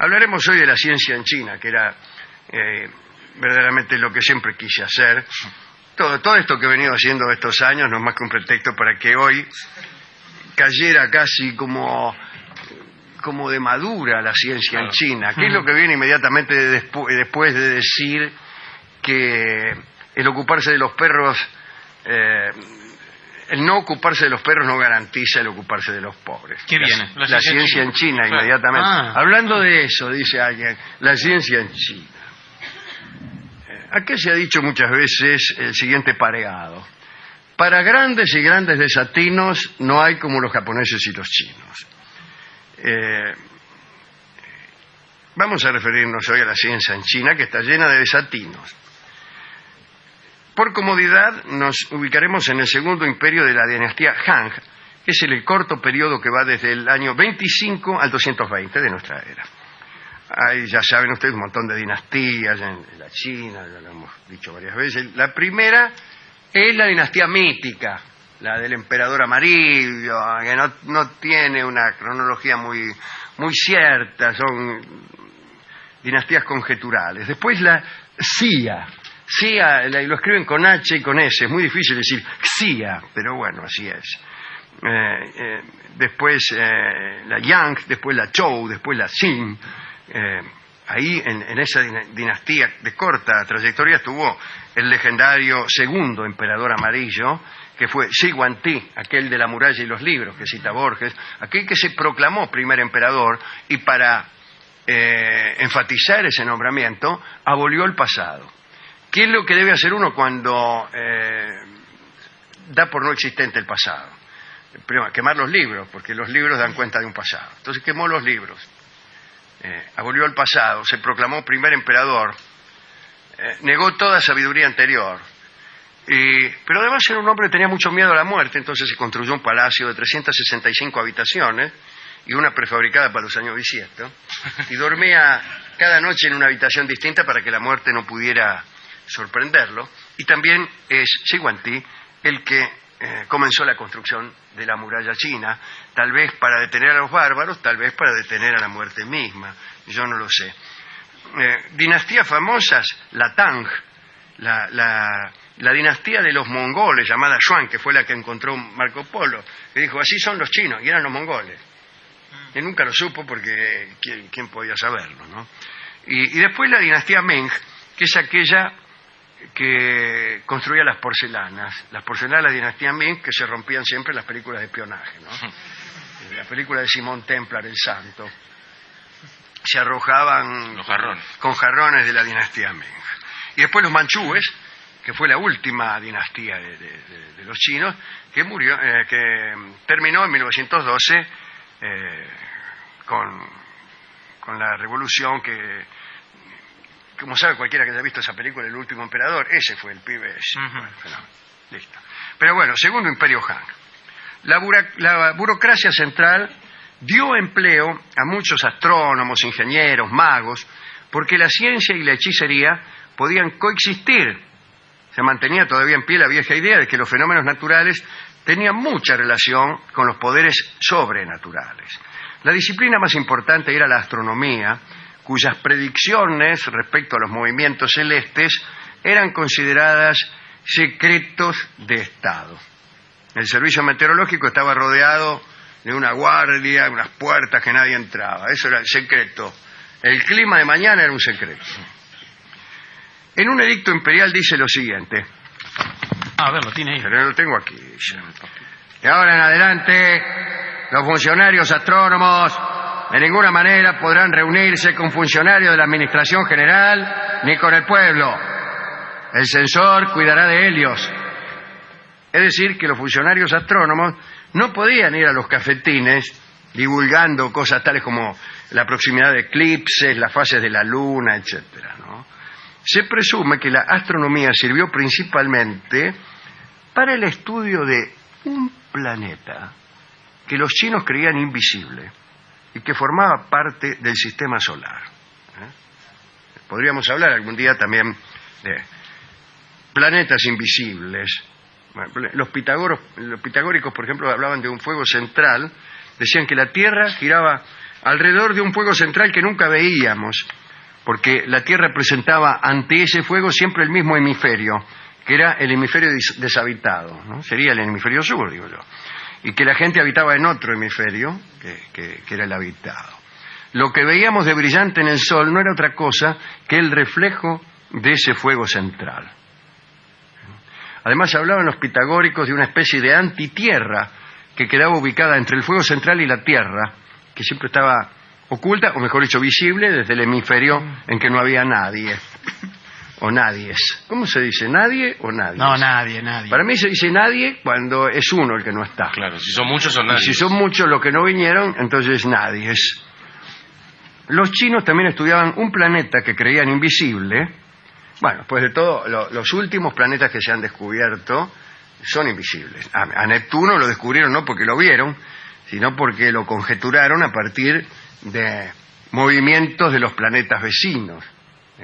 Hablaremos hoy de la ciencia en China, que era verdaderamente lo que siempre quise hacer. Todo esto que he venido haciendo estos años no es más que un pretexto para que hoy cayera casi como de madura la ciencia en China, que es lo que viene inmediatamente después de decir que el ocuparse de los perros, el no ocuparse de los perros no garantiza el ocuparse de los pobres. ¿Qué viene? La ciencia en China, claro. Inmediatamente. Hablando de eso, dice alguien, la ciencia en China. Aquí se ha dicho muchas veces el siguiente pareado: para grandes y grandes desatinos no hay como los japoneses y los chinos. Vamos a referirnos hoy a la ciencia en China, que está llena de desatinos. Por comodidad nos ubicaremos en el segundo imperio de la dinastía Han, que es el corto periodo que va desde el año 25 al 220 de nuestra era. Ahí ya saben ustedes un montón de dinastías en la China, ya lo hemos dicho varias veces. La primera es la dinastía mítica, la del emperador amarillo, que no tiene una cronología muy cierta, son dinastías conjeturales. Después la Xia, lo escriben con H y con S, es muy difícil decir Xia, pero bueno, así es. Después la Yang, después la Zhou, después la Qin. Ahí en esa dinastía de corta trayectoria estuvo el legendario segundo emperador amarillo, que fue Shi Huangdi, aquel de la muralla y los libros que cita Borges, aquel que se proclamó primer emperador y para enfatizar ese nombramiento abolió el pasado. ¿Qué es lo que debe hacer uno cuando da por no existente el pasado? Primero, quemar los libros, porque los libros dan cuenta de un pasado. Entonces quemó los libros, abolió el pasado, se proclamó primer emperador, negó toda sabiduría anterior, pero además era un hombre que tenía mucho miedo a la muerte, entonces se construyó un palacio de 365 habitaciones y una prefabricada para los años bisiestos, y dormía cada noche en una habitación distinta para que la muerte no pudiera sorprenderlo. Y también es Shi Huangdi el que comenzó la construcción de la muralla china, tal vez para detener a los bárbaros, tal vez para detener a la muerte misma, yo no lo sé. Dinastías famosas, la Tang, la dinastía de los mongoles llamada Xuan, que fue la que encontró Marco Polo, que dijo así son los chinos, y eran los mongoles. Y nunca lo supo porque ¿quién podía saberlo, ¿no? Y después la dinastía Ming, que es aquella que construía las porcelanas de la dinastía Ming, que se rompían siempre en las películas de espionaje, ¿no? La película de Simón Templar, El Santo, se arrojaban con jarrones de la dinastía Ming. Y después los manchúes, que fue la última dinastía de los chinos, que terminó en 1912 con la revolución que, como sabe cualquiera que haya visto esa película, El último emperador, ese fue el pibe ese. Bueno, listo. Pero bueno, segundo imperio Han. La burocracia central dio empleo a muchos astrónomos, ingenieros, magos, porque la ciencia y la hechicería podían coexistir. Se mantenía todavía en pie la vieja idea de que los fenómenos naturales tenían mucha relación con los poderes sobrenaturales. La disciplina más importante era la astronomía, cuyas predicciones respecto a los movimientos celestes eran consideradas secretos de Estado. El servicio meteorológico estaba rodeado de una guardia, unas puertas que nadie entraba. Eso era el secreto. El clima de mañana era un secreto. En un edicto imperial dice lo siguiente. A ver, lo tiene ahí. Pero lo tengo aquí. De ahora en adelante, los funcionarios astrónomos de ninguna manera podrán reunirse con funcionarios de la Administración General ni con el pueblo. El censor cuidará de ellos. Es decir, que los funcionarios astrónomos no podían ir a los cafetines divulgando cosas tales como la proximidad de eclipses, las fases de la luna, etcétera, ¿no? Se presume que la astronomía sirvió principalmente para el estudio de un planeta que los chinos creían invisible y que formaba parte del sistema solar. Podríamos hablar algún día también de planetas invisibles. Los pitagóricos, por ejemplo, hablaban de un fuego central, decían que la Tierra giraba alrededor de un fuego central que nunca veíamos, porque la Tierra presentaba ante ese fuego siempre el mismo hemisferio, que era el hemisferio deshabitado, ¿no? Sería el hemisferio sur, digo yo, y que la gente habitaba en otro hemisferio, que era el habitado. Lo que veíamos de brillante en el Sol no era otra cosa que el reflejo de ese fuego central. Además hablaban los pitagóricos de una especie de antitierra que quedaba ubicada entre el fuego central y la Tierra, que siempre estaba oculta, o mejor dicho, visible desde el hemisferio en que no había nadie. O nadies. ¿Cómo se dice? ¿Nadie o nadie? No, nadie. Para mí se dice nadie cuando es uno el que no está. Claro, si son muchos son nadie. Y si son muchos los que no vinieron, entonces nadies. Los chinos también estudiaban un planeta que creían invisible. Bueno, después de todo, los últimos planetas que se han descubierto son invisibles. A Neptuno lo descubrieron no porque lo vieron, sino porque lo conjeturaron a partir de movimientos de los planetas vecinos.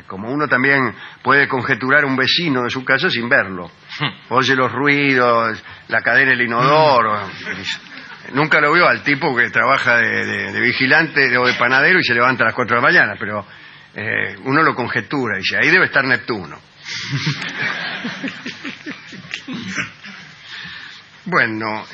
Como uno también puede conjeturar un vecino de su casa sin verlo. Oye los ruidos, la cadena del inodoro. Nunca lo vio al tipo que trabaja de vigilante o de panadero y se levanta a las 4 de la mañana, pero uno lo conjetura y dice, ahí debe estar Neptuno. Bueno,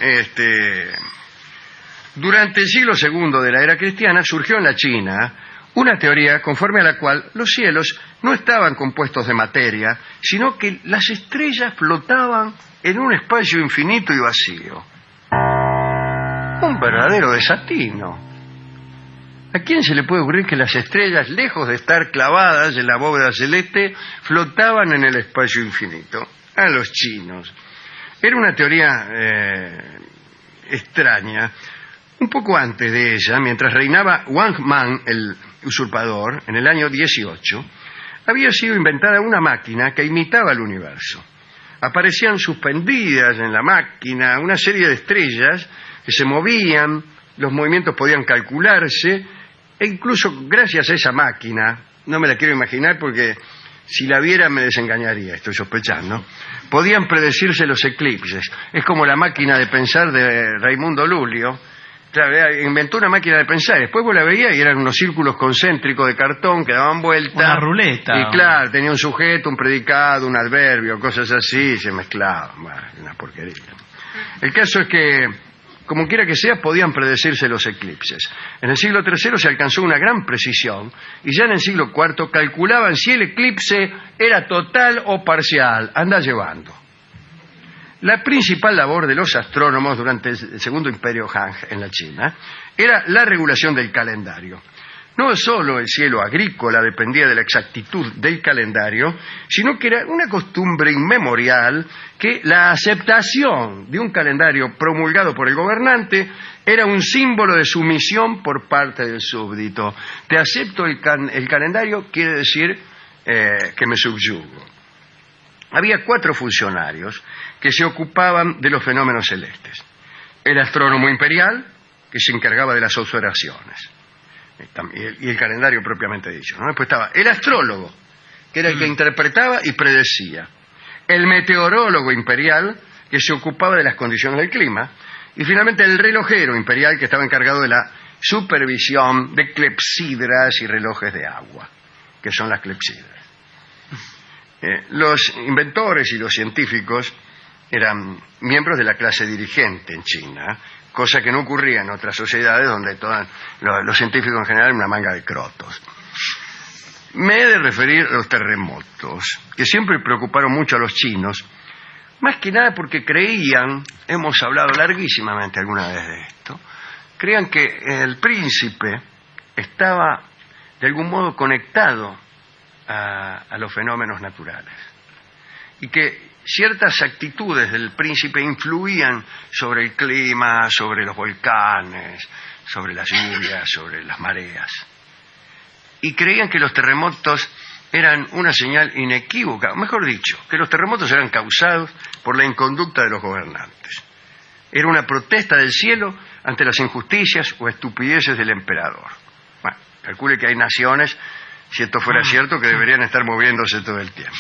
durante el siglo II de la era cristiana surgió en la China una teoría conforme a la cual los cielos no estaban compuestos de materia, sino que las estrellas flotaban en un espacio infinito y vacío. Un verdadero desatino. ¿A quién se le puede ocurrir que las estrellas, lejos de estar clavadas en la bóveda celeste, flotaban en el espacio infinito? A los chinos. Era una teoría extraña. Un poco antes de ella, mientras reinaba Wang Mang, el usurpador, en el año 18, había sido inventada una máquina que imitaba el universo. Aparecían suspendidas en la máquina una serie de estrellas que se movían, los movimientos podían calcularse, e incluso gracias a esa máquina, no me la quiero imaginar porque si la viera me desengañaría, estoy sospechando, podían predecirse los eclipses. Es como la máquina de pensar de Raimundo Lulio. Claro, inventó una máquina de pensar, después vos la veías y eran unos círculos concéntricos de cartón que daban vuelta. Una ruleta. Y claro, tenía un sujeto, un predicado, un adverbio, cosas así, y se mezclaban. Bueno, una porquería. El caso es que, como quiera que sea, podían predecirse los eclipses. En el siglo III se alcanzó una gran precisión y ya en el siglo IV calculaban si el eclipse era total o parcial. Anda llevando. La principal labor de los astrónomos durante el Segundo Imperio Han en la China era la regulación del calendario. No solo el cielo agrícola dependía de la exactitud del calendario, sino que era una costumbre inmemorial que la aceptación de un calendario promulgado por el gobernante era un símbolo de sumisión por parte del súbdito. Te acepto el calendario quiere decir que me subyugo. Había 4 funcionarios que se ocupaban de los fenómenos celestes. El astrónomo imperial, que se encargaba de las observaciones, y el calendario propiamente dicho, ¿no? Después estaba el astrólogo, que era el que interpretaba y predecía. El meteorólogo imperial, que se ocupaba de las condiciones del clima. Y finalmente el relojero imperial, que estaba encargado de la supervisión de clepsidras y relojes de agua, que son las clepsidras. Los inventores y los científicos eran miembros de la clase dirigente en China, cosa que no ocurría en otras sociedades donde los científicos en general eran una manga de crotos. Me he de referir a los terremotos, que siempre preocuparon mucho a los chinos, más que nada porque creían, hemos hablado larguísimamente alguna vez de esto, creían que el príncipe estaba de algún modo conectado a los fenómenos naturales y que ciertas actitudes del príncipe influían sobre el clima, sobre los volcanes, sobre las lluvias, sobre las mareas, y creían que los terremotos eran una señal inequívoca, mejor dicho, que los terremotos eran causados por la inconducta de los gobernantes. Era una protesta del cielo ante las injusticias o estupideces del emperador. Bueno, calcule que hay naciones, si esto fuera cierto, que deberían estar moviéndose todo el tiempo.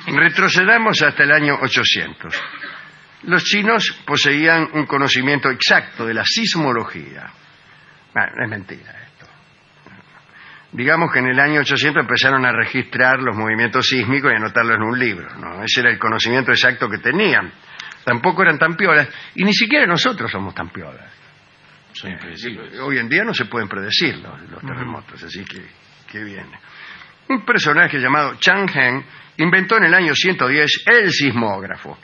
Retrocedamos hasta el año 800. Los chinos poseían un conocimiento exacto de la sismología. Bueno, es mentira esto. Digamos que en el año 800 empezaron a registrar los movimientos sísmicos y anotarlos en un libro, ¿no? Ese era el conocimiento exacto que tenían. Tampoco eran tan piolas, y ni siquiera nosotros somos tan piolas. Son impredecibles. Hoy en día no se pueden predecir los terremotos, así que viene. Un personaje llamado Chang Heng inventó en el año 110 el sismógrafo.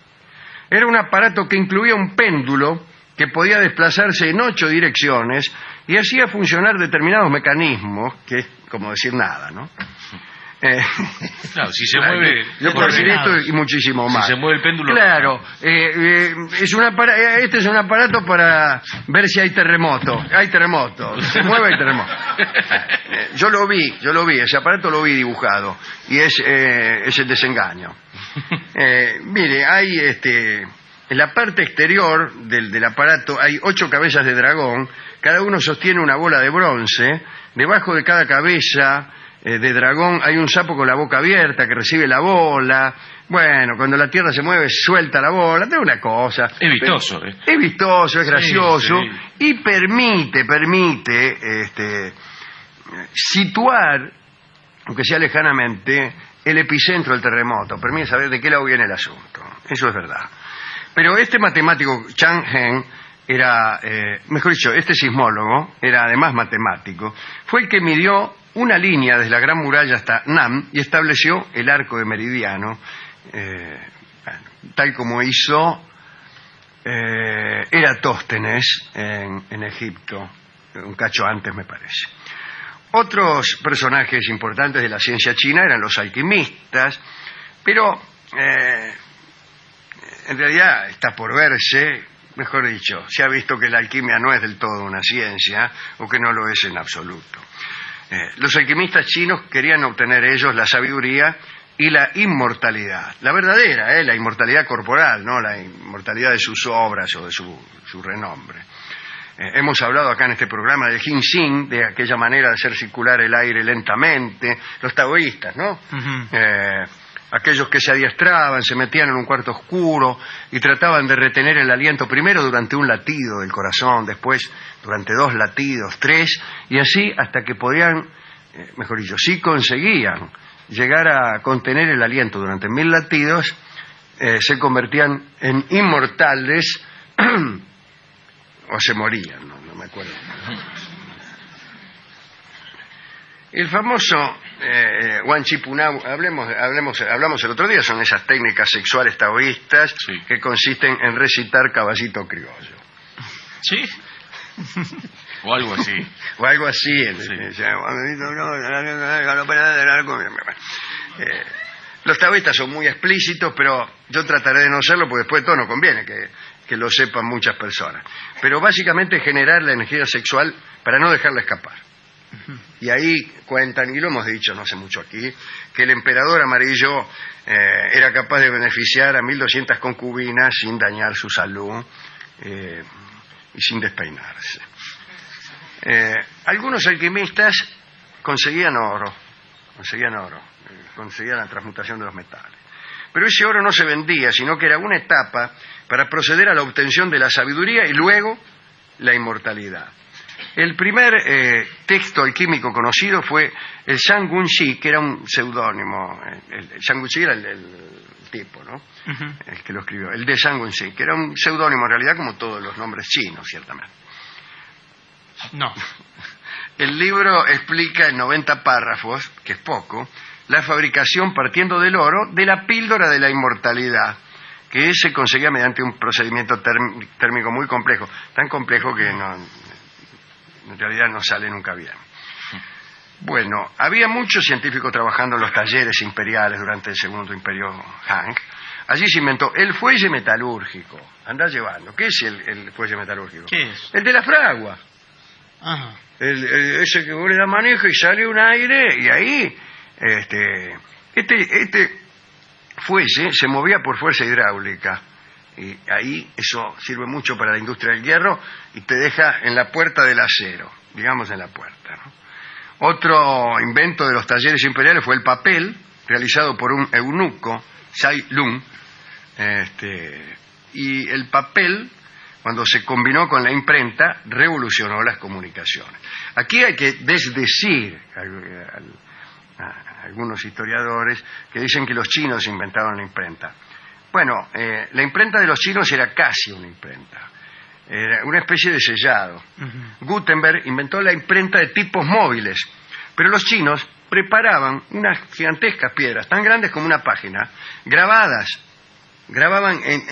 Era un aparato que incluía un péndulo que podía desplazarse en 8 direcciones y hacía funcionar determinados mecanismos, que es como decir nada, ¿no? Claro, si se mueve... Yo puedo decir esto y muchísimo más. Si se mueve el péndulo... Claro, este es un aparato para ver si hay terremoto. Hay terremoto, se mueve el terremoto. Yo lo vi, ese aparato lo vi dibujado y es el desengaño. Mire, hay en la parte exterior del aparato hay 8 cabezas de dragón, cada uno sostiene una bola de bronce, debajo de cada cabeza de dragón hay un sapo con la boca abierta que recibe la bola. Bueno, cuando la Tierra se mueve suelta la bola, es una cosa. Es vistoso. Es vistoso, es gracioso, sí. Y permite situar, aunque sea lejanamente, el epicentro del terremoto. Permite saber de qué lado viene el asunto. Eso es verdad. Pero este matemático, Chang Heng, era, mejor dicho, este sismólogo, era además matemático, fue el que midió una línea desde la Gran Muralla hasta Nam y estableció el arco de meridiano, tal como hizo Eratóstenes en Egipto, un cacho antes me parece. Otros personajes importantes de la ciencia china eran los alquimistas, pero en realidad está por verse, mejor dicho, se ha visto que la alquimia no es del todo una ciencia o que no lo es en absoluto. Los alquimistas chinos querían obtener ellos la sabiduría y la inmortalidad, la verdadera, la inmortalidad corporal, no la inmortalidad de sus obras o de su renombre. Hemos hablado acá en este programa del ginseng, de aquella manera de hacer circular el aire lentamente, los taoístas, ¿no? Aquellos que se adiestraban, se metían en un cuarto oscuro y trataban de retener el aliento primero durante un latido del corazón, después durante 2 latidos, 3, y así hasta que podían, mejor dicho, si conseguían llegar a contener el aliento durante 1000 latidos, se convertían en inmortales o se morían, no me acuerdo. El famoso Wan Chi Punao, hablamos el otro día, son esas técnicas sexuales taoístas que consisten en recitar caballito criollo. ¿Sí? O algo así. O algo así. Los taoístas son muy explícitos, pero yo trataré de no serlo porque después de todo no conviene que lo sepan muchas personas. Pero básicamente generar la energía sexual para no dejarla escapar. Y ahí cuentan, y lo hemos dicho no hace mucho aquí, que el emperador amarillo era capaz de beneficiar a 1200 concubinas sin dañar su salud y sin despeinarse. Algunos alquimistas conseguían oro, conseguían la transmutación de los metales. Pero ese oro no se vendía, sino que era una etapa para proceder a la obtención de la sabiduría y luego la inmortalidad. El primer texto alquímico conocido fue el Shang-Gun-Shi, que era un seudónimo. El Shang-Gun-Shi era el tipo, ¿no? El que lo escribió. El de Shang-Gun-Shi, que era un seudónimo en realidad como todos los nombres chinos, ciertamente. No. El libro explica en 90 párrafos, que es poco, la fabricación partiendo del oro de la píldora de la inmortalidad, que se conseguía mediante un procedimiento térmico muy complejo, tan complejo que en realidad no sale nunca bien. Bueno, había muchos científicos trabajando en los talleres imperiales durante el Segundo Imperio Han. Allí se inventó el fuelle metalúrgico. Andá llevando. ¿Qué es el fuelle metalúrgico? ¿Qué es? El de la fragua. Ajá. Ese que vos le das manejo y sale un aire y ahí este fuelle se movía por fuerza hidráulica. Y ahí eso sirve mucho para la industria del hierro y te deja en la puerta del acero, digamos en la puerta, ¿no? Otro invento de los talleres imperiales fue el papel, realizado por un eunuco, Sai Lung, y el papel cuando se combinó con la imprenta, revolucionó las comunicaciones. Aquí hay que desdecir a algunos historiadores que dicen que los chinos inventaron la imprenta. Bueno, la imprenta de los chinos era casi una imprenta, era una especie de sellado. Gutenberg inventó la imprenta de tipos móviles, pero los chinos preparaban unas gigantescas piedras, tan grandes como una página, grababan en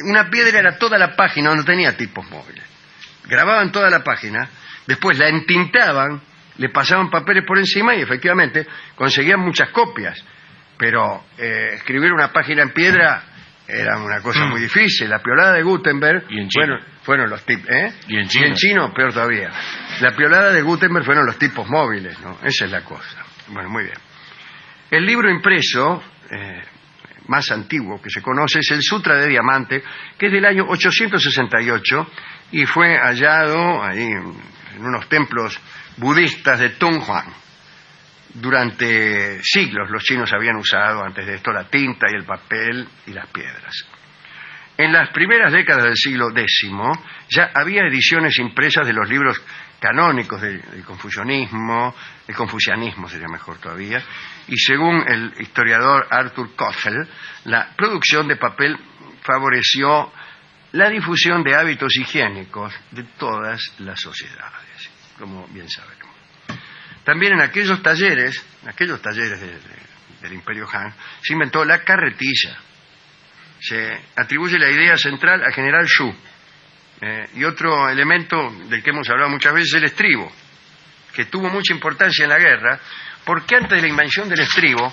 una piedra, era toda la página, no tenía tipos móviles. Grababan toda la página, después la entintaban, le pasaban papeles por encima y efectivamente conseguían muchas copias. Pero escribir una página en piedra era una cosa muy difícil. La piolada de Gutenberg fueron los tipos, y en chino peor todavía. La piolada de Gutenberg fueron los tipos móviles, ¿no? Esa es la cosa. Bueno, muy bien. El libro impreso más antiguo que se conoce es el Sutra de Diamante, que es del año 868 y fue hallado ahí en unos templos budistas de Tonghuan. Durante siglos los chinos habían usado antes de esto la tinta y el papel y las piedras. En las primeras décadas del siglo X ya había ediciones impresas de los libros canónicos del confucianismo sería mejor todavía, y según el historiador Arthur Koffel, la producción de papel favoreció la difusión de hábitos higiénicos de todas las sociedades, como bien sabemos. También en aquellos talleres del Imperio Han, se inventó la carretilla. Se atribuye la idea central al general Xu. Y otro elemento del que hemos hablado muchas veces es el estribo, que tuvo mucha importancia en la guerra, porque antes de la invención del estribo,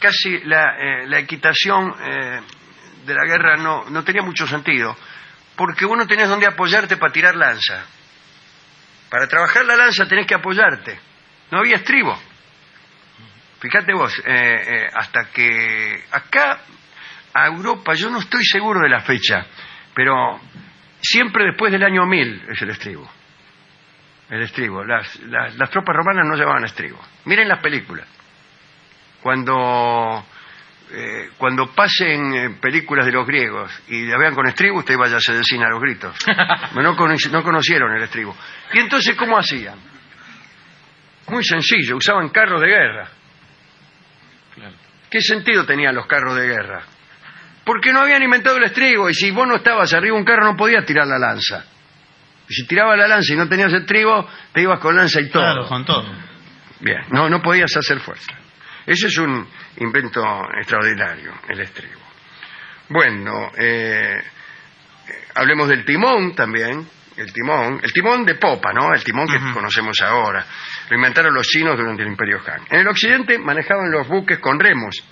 casi la equitación de la guerra no tenía mucho sentido, porque vos no tenías dónde apoyarte para tirar lanza. Para trabajar la lanza tenés que apoyarte. No había estribo. Fíjate vos, hasta que acá a Europa, yo no estoy seguro de la fecha, pero siempre después del año 1000 es el estribo. El estribo. Las tropas romanas no llevaban estribo. Miren las películas. Cuando pasen películas de los griegos y la vean con estribo, usted váyase del cine a los gritos. No conocieron el estribo. ¿Y entonces cómo hacían? Muy sencillo, usaban carros de guerra. Claro. ¿Qué sentido tenían los carros de guerra? Porque no habían inventado el estribo, y si vos no estabas arriba de un carro no podías tirar la lanza. Y si tirabas la lanza y no tenías estribo, te ibas con lanza y todo. Claro, con todo. Bien, no podías hacer fuerza. Ese es un invento extraordinario, el estribo. Bueno, hablemos del timón también. El timón de popa, ¿no? El timón que conocemos ahora. Lo inventaron los chinos durante el Imperio Han. En el occidente manejaban los buques con remos,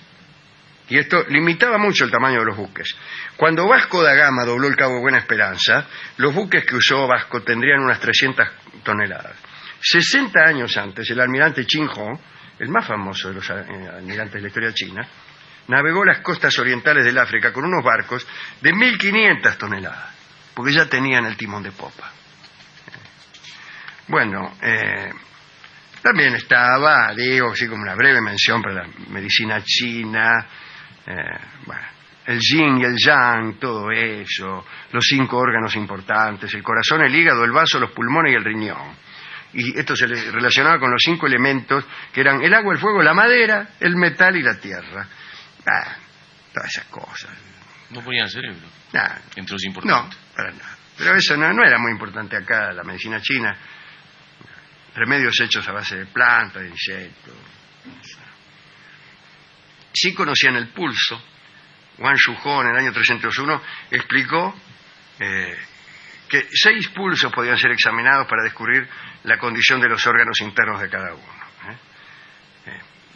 y esto limitaba mucho el tamaño de los buques. Cuando Vasco da Gama dobló el Cabo Buena Esperanza, los buques que usó Vasco tendrían unas 300 toneladas. 60 años antes, el almirante Qin Ho, el más famoso de los almirantes de la historia china, navegó las costas orientales del África con unos barcos de 1.500 toneladas. Porque ya tenían el timón de popa. Bueno, también estaba, digo, así como una breve mención para la medicina china, el yin y el yang, todo eso, los 5 órganos importantes, el corazón, el hígado, el vaso, los pulmones y el riñón. Y esto se le relacionaba con los 5 elementos que eran el agua, el fuego, la madera, el metal y la tierra. Todas esas cosas. No ponían cerebro. Nah, entre los importantes. No, para nada. Pero eso no era muy importante acá, la medicina china. Remedios hechos a base de plantas, de insectos. Sí conocían el pulso. Wang Shuho en el año 301 explicó que 6 pulsos podían ser examinados para descubrir la condición de los órganos internos de cada uno.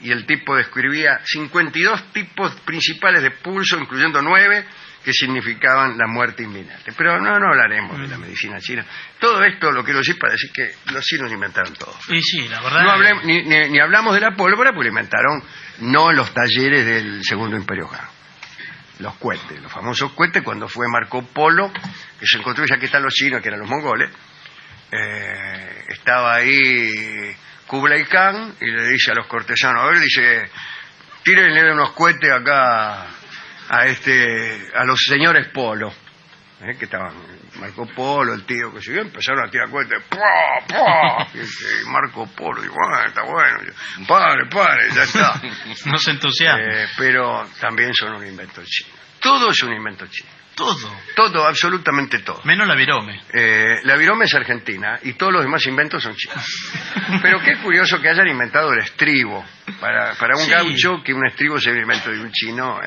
Y el tipo describía 52 tipos principales de pulso, incluyendo 9 que significaban la muerte inminente. Pero no hablaremos de la medicina china. Todo esto lo quiero decir para decir que los chinos inventaron todo. Y sí, la verdad. No hablemos, ni hablamos de la pólvora, porque lo inventaron no en los talleres del Segundo Imperio Han. Los cohetes, los famosos cohetes, cuando fue Marco Polo, que se encontró, ya que están los chinos, que eran los mongoles, estaba ahí Kublai Khan y le dice a los cortesanos, a ver, dice, tírenle unos cohetes acá a los señores Polo. que estaban Marco Polo, el tío, que yo, empezaron a tirar cohetes, ¡pua, pua! Y Marco Polo, y bueno, está bueno, pare, ya está. No se entusiasma. Pero también son un invento chino. Todo es un invento chino. Todo, absolutamente todo. menos la virome. La virome es argentina y todos los demás inventos son chinos. Pero qué curioso que hayan inventado el estribo. Para un gaucho, que un estribo sea un invento de un chino.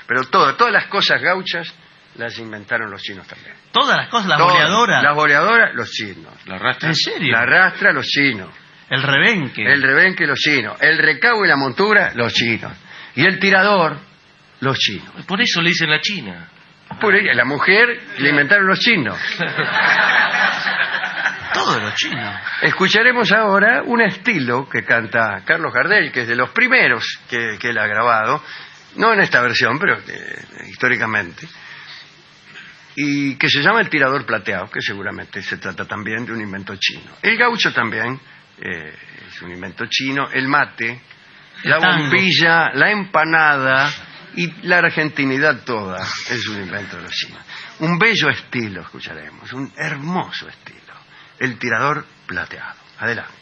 Pero todas las cosas gauchas las inventaron los chinos también. Todas las cosas, las boleadoras. Las boleadoras, los chinos. ¿La rastra? ¿En serio? La rastra, los chinos. El rebenque. El rebenque, los chinos. El recabo y la montura, los chinos. Y el tirador, los chinos. Por eso le dicen la China. Por ella, la mujer le inventaron los chinos. Todo los chinos. Escucharemos ahora un estilo que canta Carlos Gardel, que es de los primeros que él ha grabado, no en esta versión, pero históricamente, y que se llama El Tirador Plateado, que seguramente se trata también de un invento chino. El gaucho también es un invento chino, el mate, la bombilla, la empanada y la argentinidad toda es un invento de los chinos. Un bello estilo escucharemos, un hermoso estilo. El Tirador Plateado. Adelante.